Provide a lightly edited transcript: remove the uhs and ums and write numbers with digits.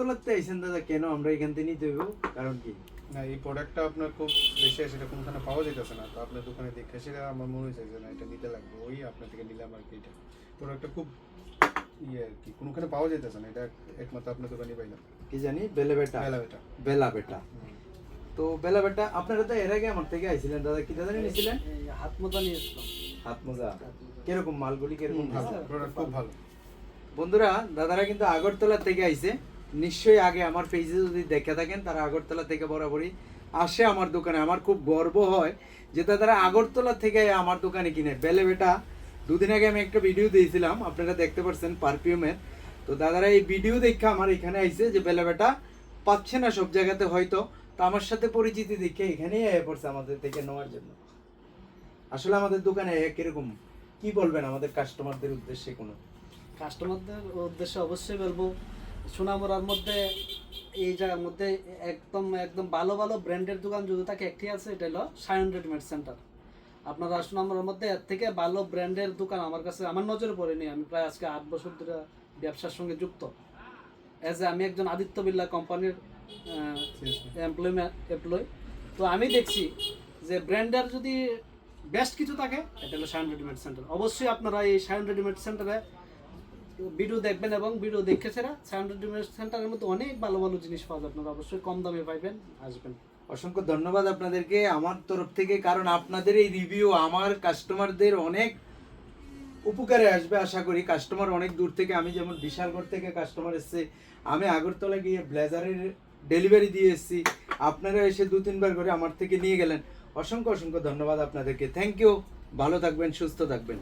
আগরতলাতে আইছেন দাদা, কেন আমরা এখান থেকে নিতে হইব, কারণ কি? না, এই প্রোডাক্টটা আপনার খুব বেশি সেটা কোনখানে পাওয়া যেতেছে না, তো আপনার দোকানে দেখে সেটা আমার মনে হয়েছে যে না এটা নিতে লাগবে, ওই আপনার থেকে নিলাম আর কি। এটা প্রোডাক্টটা খুব আর কি কোনখানে পাওয়া যেতেছে না, এটা একমাত্র আপনার দোকানে পাইলাম। কি জানি বেলা বেটা, বেলা বেটা। তো বেলা বেটা আপনারা তো এর আগে আমার থেকে আইছিলেন দাদা, কি দাদা নিয়েছিলেন? হাত মোজা নিয়েছিলাম। হাত মোজা কিরকম, মালগুলি কিরকম? প্রোডাক্ট খুব ভালো। বন্ধুরা, দাদারা কিন্তু আগরতলা থেকে আইছে, নিশ্চয়ই আগে আমার পেজে যদি দেখে থাকেন তারা আগরতলা থেকে বরাবরই আসে আমার দোকানে। আমার খুব গর্ব হয় যে দাদারা আগরতলা থেকে আমার দোকানে কিনে। বেলে বেটা দুদিন আগে আমি একটা ভিডিও দিয়েছিলাম, আপনারা দেখতে পাচ্ছেন পারফিউমের। তো দাদারা এই ভিডিও দেখে আমার এখানে আইছে যে বেলে বেটা পাচ্ছে না সব জায়গাতে হয়তো, তো আমার সাথে পরিচিতি দেখে এখানেই আয়া পড়ছে আমাদের থেকে নেওয়ার জন্য। আসলে আমাদের দোকানে কিরকম, কি বলবেন আমাদের কাস্টমারদের উদ্দেশ্যে? কোনো কাস্টমারদের উদ্দেশ্যে অবশ্যই বলবো, সোনামুড়ার মধ্যে এই জায়গার মধ্যে একদম একদম ভালো ভালো ব্র্যান্ডের দোকান যদি থাকে একটি আছে, এটা হলো সায়ন রেডিমেড সেন্টার। আপনারা সোনামুড়ার মধ্যে এর থেকে ভালো ব্র্যান্ডের দোকান আমার কাছে, আমার নজরে পড়েনি। আমি প্রায় আজকে 8 বছর ধরে ব্যবসার সঙ্গে যুক্ত। আমি একজন আদিত্য বিড়লা কোম্পানির এমপ্লয়। তো আমি দেখছি যে ব্র্যান্ডের যদি বেস্ট কিছু থাকে, এটা হলো সায়ন রেডিমেড সেন্টার। অবশ্যই আপনারা এই সায়ন রেডিমেড সেন্টারে ভিডিও দেখবেন এবং ভিডিও দেখে ছাড়া সায়ন রেডিমেড সেন্টারের মধ্যে অনেক ভালো ভালো জিনিস পাওয়া যায়, আপনারা অবশ্যই কম দামে পাইবেন, আসবেন। অসংখ্য ধন্যবাদ আপনাদেরকে আমার তরফ থেকে, কারণ আপনাদের এই রিভিউ আমার কাস্টমারদের অনেক উপকারে আসবে আশা করি। কাস্টমার অনেক দূর থেকে, আমি যেমন বিশালগড় থেকে কাস্টমার এসছে, আমি আগরতলা গিয়ে ব্লেজারের ডেলিভারি দিয়ে এসেছি, আপনারা এসে 2-3 বার করে আমার থেকে নিয়ে গেলেন। অসংখ্য অসংখ্য ধন্যবাদ আপনাদেরকে, থ্যাংক ইউ। ভালো থাকবেন, সুস্থ থাকবেন।